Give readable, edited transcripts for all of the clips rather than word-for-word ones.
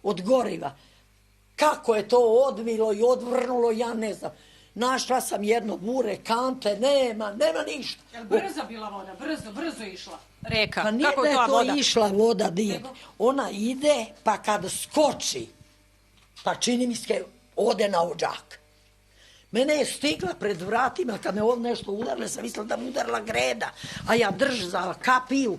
od goriva. Kako je to odvilo i odvrnulo, ja ne znam. Našla sam jedno bure, kante, nema ništa. Jel brzo bila voda? Brzo išla reka? Pa nije da je to išla voda, ona ide, pa kad skoči, pa čini mi se ode na odžak. Mene je stigla pred vratima, kad me ovdje nešto udarila, sam mislila da me udarila greda, a ja držala kapiju.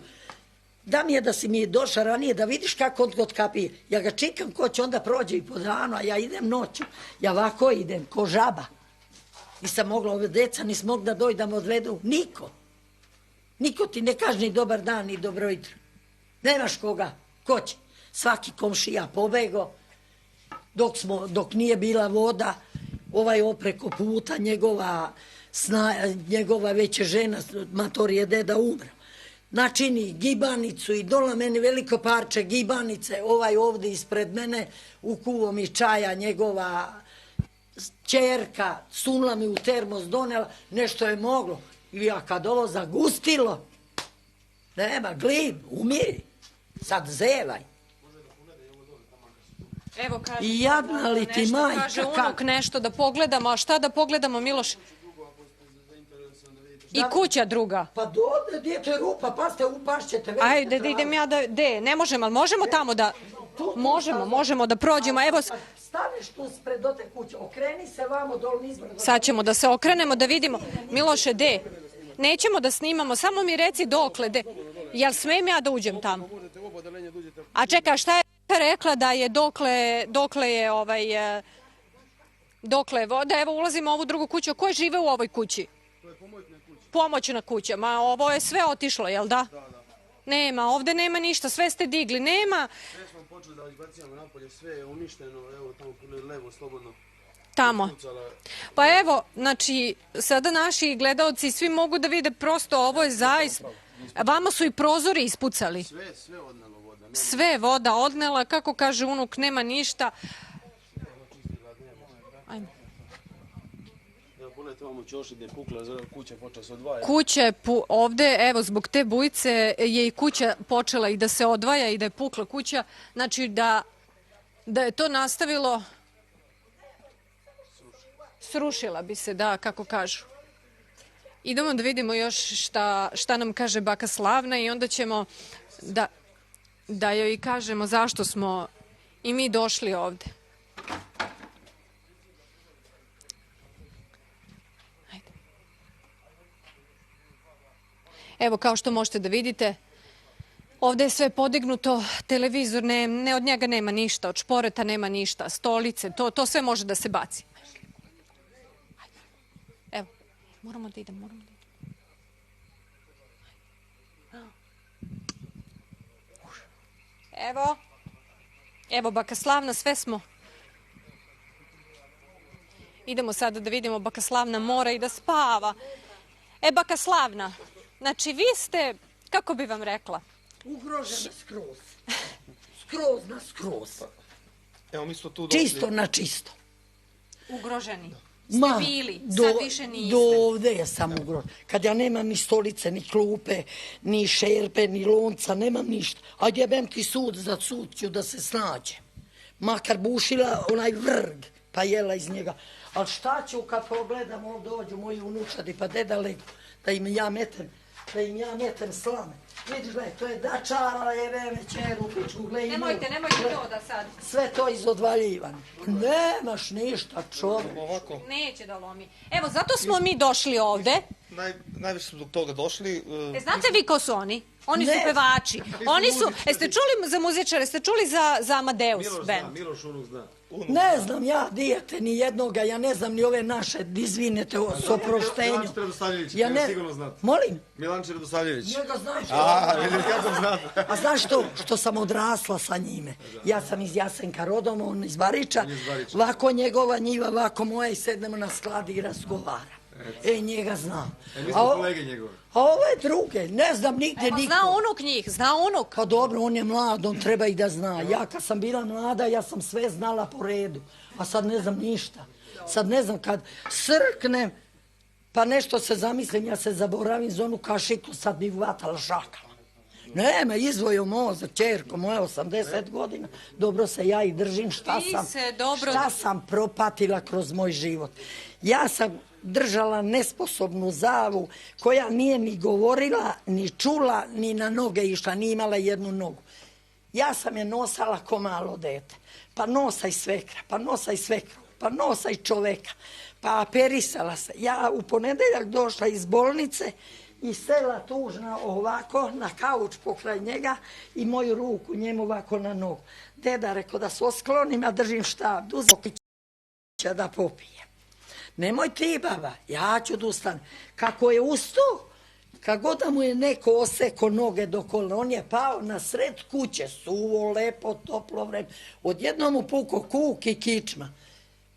Da mi je da si mi došla ranije, da vidiš kako on kod kapije. Ja ga čekam ko će onda prođe i pod rano, a ja idem noću. Ja ovako idem, ko žaba. Nisam mogla, ove deca nisam mogla da dođu da me odvedu. Niko. Niko ti ne kaže ni dobar dan, ni dobro jutro. Nemaš koga. Ko će? Svaki komšija pobego. Dok nije bila voda, ovaj opreko puta, njegova već je žena, mator je deda umro. Načini gibanicu i dola meni veliko parče gibanice, ovaj ovdje ispred mene, ukuo mi čaja njegova ćerka, sunula mi u termos, donela, nešto je moglo. I ja kad ovo zagustilo, nema, glib, umiri, sad zevaj. Evo kaže, i jadna li ti majka, kaže unuk nešto da pogledamo, a šta da pogledamo, Miloš? I kuća druga. Pa dode, gdje je rupa, pa ste upašćete. Ajde, da idem ja da, ne možemo, ali možemo tamo da, možemo da prođemo, evo. Staneš tu spred do te kuće, okreni se vamo dol nizbrdo. Sad ćemo da se okrenemo, da vidimo. Miloše, de? Nećemo da snimamo, samo mi reci dokle, de? Jel smijem ja da uđem tamo? A čekaj, šta je rekla da je dokle je voda? Evo ulazimo u ovu drugu kuću. Ko žive u ovoj kući? Pomoćna kuća. Ma ovo je sve otišlo, jel da? Nema, ovde nema ništa, sve ste digli, nema. Sve smo počeli da izbacujemo napolje, sve je uništeno, evo tamo levo, slobodno. Tamo. Pa evo, znači, sada naši gledaoci svi mogu da vide, prosto ovo je zaista. Vama su i prozori ispucali. Sve odnelo voda. Sve je voda odnela, kako kaže unuk, nema ništa. Ajme. Pogledajte ovamo ćoši gdje je pukla, kuća počela se odvaja. Kuća ovde, evo, zbog te bujice je i kuća počela i da se odvaja i da je pukla kuća. Znači da je to nastavilo, srušila bi se, da, kako kažu. Idemo da vidimo još šta nam kaže baka Slavna i onda ćemo da joj kažemo zašto smo i mi došli ovde. Ajde. Evo, kao što možete da vidite, ovde je sve podignuto, televizor, ne od njega nema ništa, od šporeta nema ništa, stolice, to sve može da se baci. Evo, moramo da idemo. Evo, baka Slavna, sve smo. Idemo sada da vidimo, baka Slavna mora i da spava. Baka Slavna, znači vi ste, kako bi vam rekla? Ugrožena skroz. Skroz na skroz. Evo, mi smo tu došli. Čisto na čisto. Ugroženi. Ste bili, sad više niste. Do ovde sam ugrožen. Kad ja nemam ni stolice, ni klupe, ni šerpe, ni lonca, nemam ništa. Ajde jebem ti sud za sud ću da se snađem. Makar bušila onaj vrg, pa jela iz njega. Ali šta ću kad pogledam ovdje dođu moji unučadi, pa deda legu, da im ja metem slame. Vidiš, gledaj, to je dačara, jebeme čeru, pičku, gledaj. Nemojte to da sad. Sve to izodvaljivano. Nemaš ništa, čovjek. Neće da lomi. Evo, zato smo mi došli ovde. Najviše smo zbog toga došli. Znate vi ko su oni? Oni su pevači. Oni su, jeste čuli za muzičare, jeste čuli za Amadeus band? Miloš unuk zna. Ne znam ja, dijete, ni jednoga, ja ne znam ni ove naše, izvinete, s oproštenju. Milanče Radosavljević, njega sigurno znate. Molim? Milanče Radosavljević. Njega znaš. Vidim kako znate. A znaš što sam odrasla sa njime? Ja sam iz Jasenka rodom, on iz Bariča. Ovako njegova njiva, ovako moja i sednemo na skladi i razgovara. Njega znam. Mi smo kolege njegove. A ove druge, ne znam nigdje niko. Zna unuk njih, zna unuk. Pa dobro, on je mlad, on treba i da zna. Ja kad sam bila mlada, ja sam sve znala po redu. A sad ne znam ništa. Sad ne znam, kad srknem, pa nešto se zamislim, ja se zaboravim za onu kašiku, sad bi vatala šakala. Nema, izvojio mozak, čerko moja 80 godina. Dobro se ja i držim šta sam propatila kroz moj život. Ja sam držala nesposobnu zavu koja nije ni govorila, ni čula, ni na noge išla, ni imala jednu nogu. Ja sam je nosala ko malo dete. Pa nosa i svekra, pa nosa i svekru, pa nosa i čoveka. Pa aperisala se. Ja u ponedeljak došla iz bolnice i sela tužna ovako na kauč pokraj njega i moju ruku njemu ovako na nogu. Deda rekao da se osklonim, a držim štab, će da popije. Nemoj ti, baba, ja ću da ustanem. Kako je ustao, kako da mu je neko oseko noge do kolena, on je pao na sred kuće, suvo, lepo, toplo vreme. Odjednom mu puko kuk i kičma.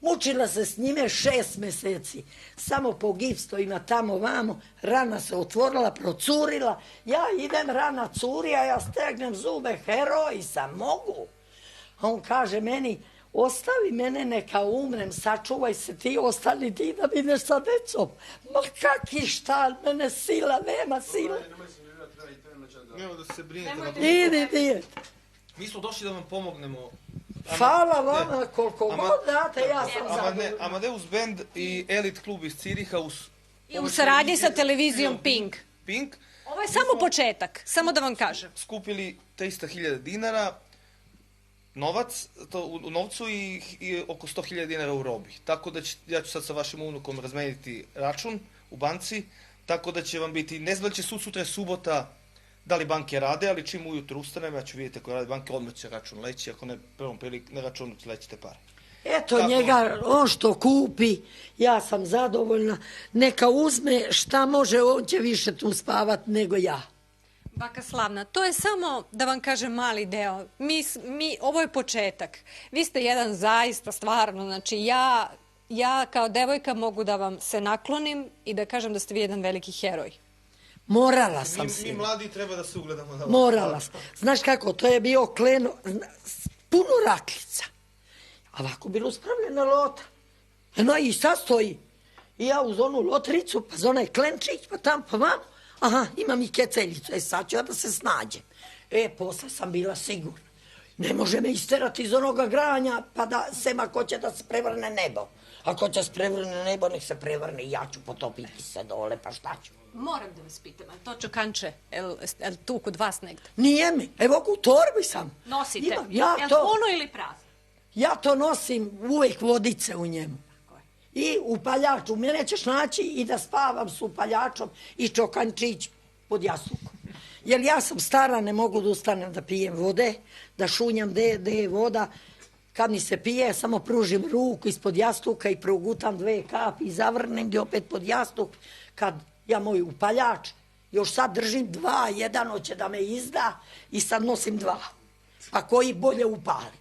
Mučila se s njime 6 meseci. Samo po gipstovima tamo vamo, rana se otvorila, procurila. Ja idem, rana curi, a ja stegnem zube, heroj sam, mogu. A on kaže meni, ostavi mene, neka umrem, sačuvaj se ti, ostani ti da ideš sa decom. Ma kaki šta, mene sila, nema sila. Evo da se brinete. Idi, dijete. Mi smo došli da vam pomognemo. Hvala vama, koliko god date, ja sam zadovoljna. Amadeus Band i Elit klub iz Ciriha i u saradnji sa televizijom Pink. Ovo je samo početak, samo da vam kažem. Skupili 300.000 dinara, u novcu i oko 100.000 dinara u robi. Tako da ja ću sad sa vašim unukom razmeniti račun u banci, tako da će vam biti, ne znam da će sutra je subota, da li banke rade, ali čim ujutro ustanem, ja ću vidjeti ako rade banke, odmah će račun leći, ako ne prvom prilik na računu će lećite pare. Eto njega, on što kupi, ja sam zadovoljna, neka uzme šta može, on će više tu spavat nego ja. Baka Slavna, to je samo, da vam kažem, mali deo. Ovo je početak. Vi ste jedan zaista, stvarno, znači ja kao devojka mogu da vam se naklonim i da kažem da ste vi jedan veliki heroj. Morala sam se. Mi mladi treba da se ugledamo na vas. Morala sam. Znaš kako, to je bio kleno, puno rakljica. A ovako bilo spravljena lota. Eno i sad stoji. I ja uz onu lotricu, pa za onaj klenčić, pa tam, pa vam. Aha, imam i keceljicu, sad ću ja da se snađem. Posle sam bila sigurna. Ne može me isterati iz onoga granja, pa da sema ko će da se prevrne nebo. Ako će se prevrne nebo, nek se prevrne i ja ću potopiti se dole, pa šta ću? Moram da vas pitam, ali to čokanče, je li tu kod vas negde? Nije mi, evo u torbi sam. Nosite, je li puno ili prazno? Ja to nosim uvijek vodice u njemu. I upaljač, u mene ćeš naći i da spavam s upaljačom i čokančić pod jastukom. Jer ja sam stara, ne mogu da ustanem da pijem vode, da šunjam gde je voda. Kad mi se pije, samo pružim ruku ispod jastuka i progutam 2 kapi i zavrnem gdje opet pod jastuk. Kad ja moj upaljač, još sad držim 2, jedan hoće da me izda i sad nosim 2. Pa koji bolje upali?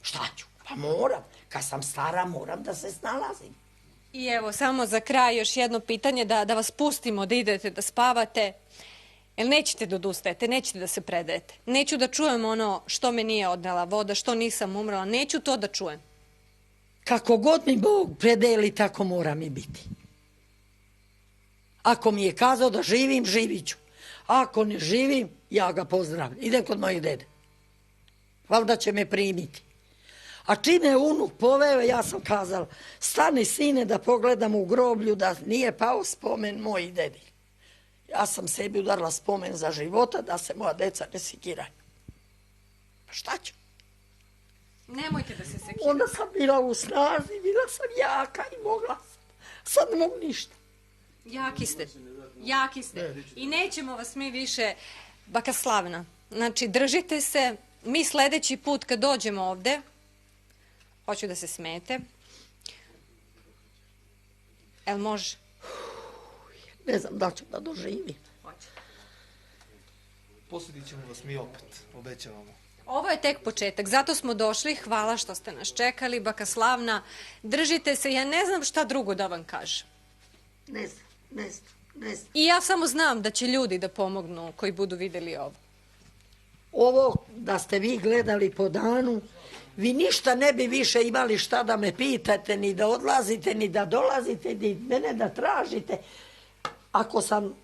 Šta ću? Pa moram. Kad sam stara, moram da se snalazim. I evo, samo za kraj još jedno pitanje, da vas pustimo, da idete, da spavate. Jel nećete da odustajete, nećete da se predajete? Neću da čujem ono što me nije odnela voda, što nisam umrla, neću to da čujem. Kako god mi Bog predeli, tako mora mi biti. Ako mi je kazao da živim, živit ću. Ako ne živim, ja ga pozdravim. Idem kod mojih dede. Valjda će me primiti. A čim je unuk poveo, ja sam kazala, stani sine da pogledam u groblju da nije pao spomen mojih dedi. Ja sam sebi udarila spomen za života da se moja deca ne sekiraju. Pa šta ću? Nemojte da se sekiraju. Onda sam bila u snazi, bila sam jaka i mogla sam. Sad ne mogu ništa. Jaki ste. I nećemo vas mi više, baka Slavna. Znači, držite se. Mi sledeći put kad dođemo ovde, hoću da se smete. Jel može? Ne znam da ću da doživim. Hoće. Posjedit ćemo vas mi opet, obećavamo. Ovo je tek početak, zato smo došli. Hvala što ste nas čekali, baka Slavna. Držite se, ja ne znam šta drugo da vam kažem. Ne znam. I ja samo znam da će ljudi da pomognu koji budu videli ovo. Ovo da ste vi gledali po danu, vi ništa ne bi više imali šta da me pitate, ni da odlazite, ni da dolazite, ni mene da tražite. Ako sam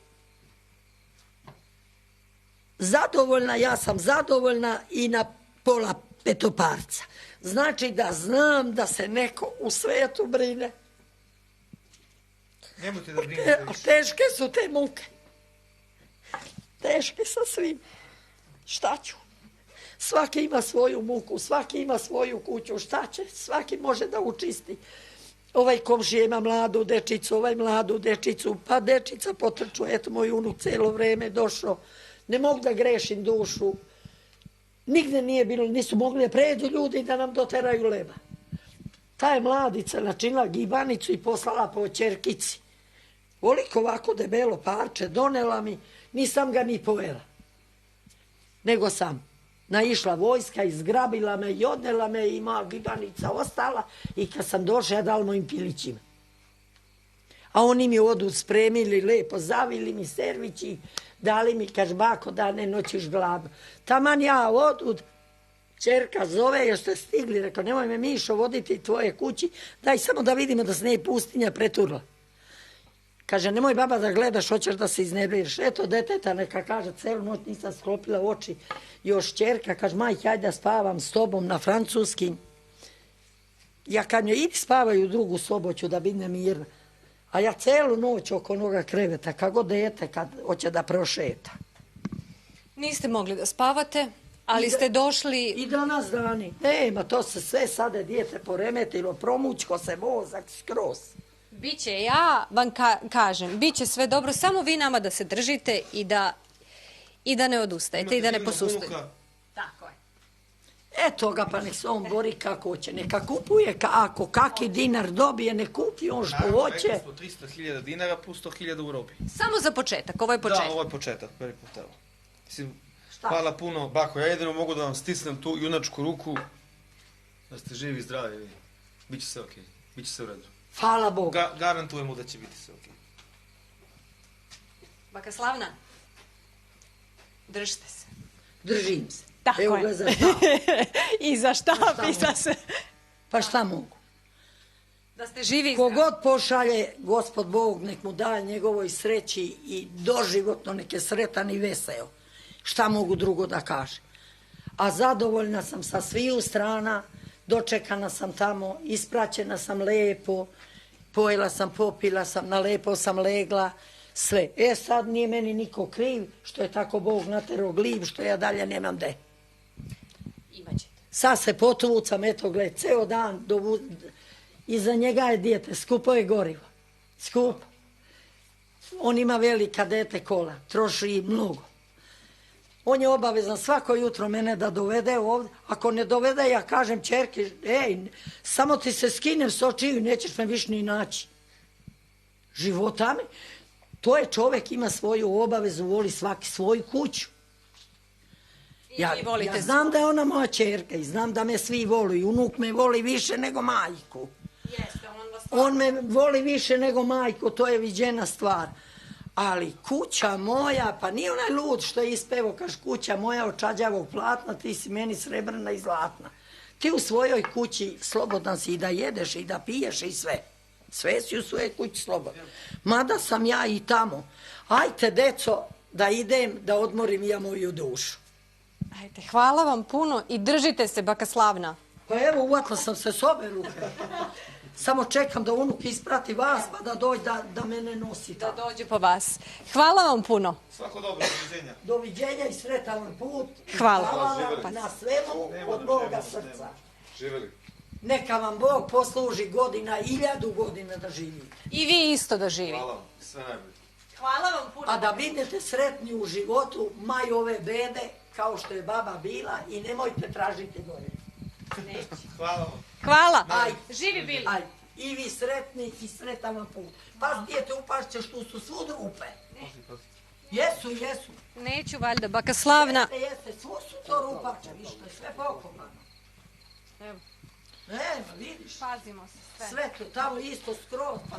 zadovoljna, ja sam zadovoljna i na pola petoparca. Znači da znam da se neko u svetu brine. Nemojte da brinete više. Teške su te muke. Teške sa svim. Šta ću? Svaki ima svoju muku, svaki ima svoju kuću. Šta će? Svaki može da učisti. Ovaj komšija ima mladu dečicu, ovaj mladu dečicu, pa dečica potrču, eto moj unuk cijelo vreme došao. Ne mogu da grešim dušu. Nigde nije bilo, nisu mogli da pređu ljudi da nam doteraju leba. Ta je mladica načinila gibanicu i poslala po ćerkici. Oliko ovako debelo parče donela mi, nisam ga ni pojela. Nego sam naišla vojska, izgrabila me i odnela me i moja gibanica ostala i kad sam došla ja dala mojim pilićima. A oni mi odu spremili lepo, zavili mi servići, dali mi, kaž bako, da ne noćiš gladno. Taman ja odud, čerka zove, još ste stigli, rekao, nemoj me Mišo voditi tvoje kući, daj samo da vidimo da se nije pustinja preturla. Kaže, nemoj baba da gledaš, hoćeš da se iznebriješ. Eto, deteta neka kaže, celu noć nisam sklopila oči. Još čerka, kaže, majke, ajde da spavam s tobom na francuskim. Ja kad njoj idi spavaj u drugu sobu, ću da bidne mirna. A ja celu noć oko onoga kreveta, kako dete kad hoće da prošeta. Niste mogli da spavate, ali ste došli... I danas dani. Nema, to se sve sada dijete poremetilo, promućko se mozak skroz. Biće, ja vam kažem, biće sve dobro, samo vi nama da se držite i da ne odustajete i da ne posustajete. Tako je. Eto ga, pa nek se on bori kako hoće. Neka kupuje, ako kaki dinar dobije, ne kupi on što hoće. Naravno, 300.000 dinara plus 100.000 u robi. Samo za početak, ovo je početak. Da, ovo je početak, prvi put, evo. Mislim, Šta? hvala puno. Bako, ja jedino mogu da vam stisnem tu junačku ruku, da ste živi i zdravi. Biće sve okej, biće sve u redu. Hvala Bogu. Garantujemo da će biti sve okej. Baka Slavna, držite se. Držim se. Tako Evo je. ga za štap. I za štap, šta i za se. Pa šta mogu? Da ste živi i zdravi. Kogod pošalje, Gospod Bog nek mu daje njegovoj sreći i doživotno nek je sretan i veseo. Šta mogu drugo da kažem? A zadovoljna sam sa sviju strana, dočekana sam tamo, ispraćena sam lepo, pojela sam, popila sam, na lepo sam legla, sve. Sad nije meni niko kriv što je tako Bog naterao gliv, što ja dalje nemam de. Imaćete. Sad se potuvucam, eto gled, ceo dan, iza njega je dijete, skupo je gorivo, skupo. On ima velika dete kola, troši mnogo. On je obavezan svako jutro mene da dovede ovdje. Ako ne dovede, ja kažem čerki, samo ti se skinem s očiju, nećeš me više ni naći. Života mi. To je čovjek, ima svoju obavezu, voli svaki svoju kuću. Ja znam da je ona moja čerka i znam da me svi voli. Unuk me voli više nego majku. On me voli više nego majku, to je viđena stvar. Ali kuća moja, pa nije onaj lud što je ispevo, kaž kuća moja od čađavog platna, ti si meni srebrna i zlatna. Ti u svojoj kući slobodan si i da jedeš i da piješ i sve. Sve si u svojoj kući slobodan. Mada sam ja i tamo. Ajte, deco, da idem, da odmorim ja moju dušu. Ajde, hvala vam puno i držite se, baka Slavna. Pa evo, uvatila sam se s obe ruke. Samo čekam da unuk isprati vas, pa da dođe da mene nosi. Da dođe po vas. Hvala vam puno. Svako dobro, doviđenja. Doviđenja i sretan put. Hvala. Hvala na svemu od Boga srca. Živjeli. Neka vam Bog posluži godina, 1000 godina da živite. I vi isto da živite. Hvala vam, sve najbolje. Hvala vam puno. A da budete sretni u životu, maj ove bede, kao što je baba bila, i nemojte tražiti gore. Hvala vam. Hvala. Aj. Živi bili. Aj, i vi sretni i sretan vam put. Pa dijete upašćeš, tu su svud rupe. Jesu, jesu. Neću valjda, baka Slavna. Jeste, svo su to rupače, viš, to je sve pokopano. Evo. Nema, vidiš. Pazimo se sve. Sve to tamo isto skroz, pa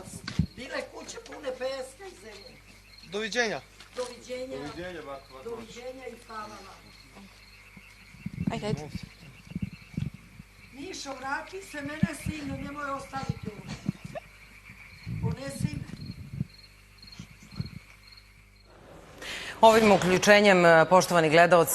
bile kuće pune peska i zemlje. Doviđenja. Doviđenja. Doviđenja, bako. Doviđenja i hvala vam. Ajde, ajde. Mišo, vrati se mene, sinu, nemoj ostaviti ovdje. Ponesi me. Ovim uključenjem, poštovani gledaoci,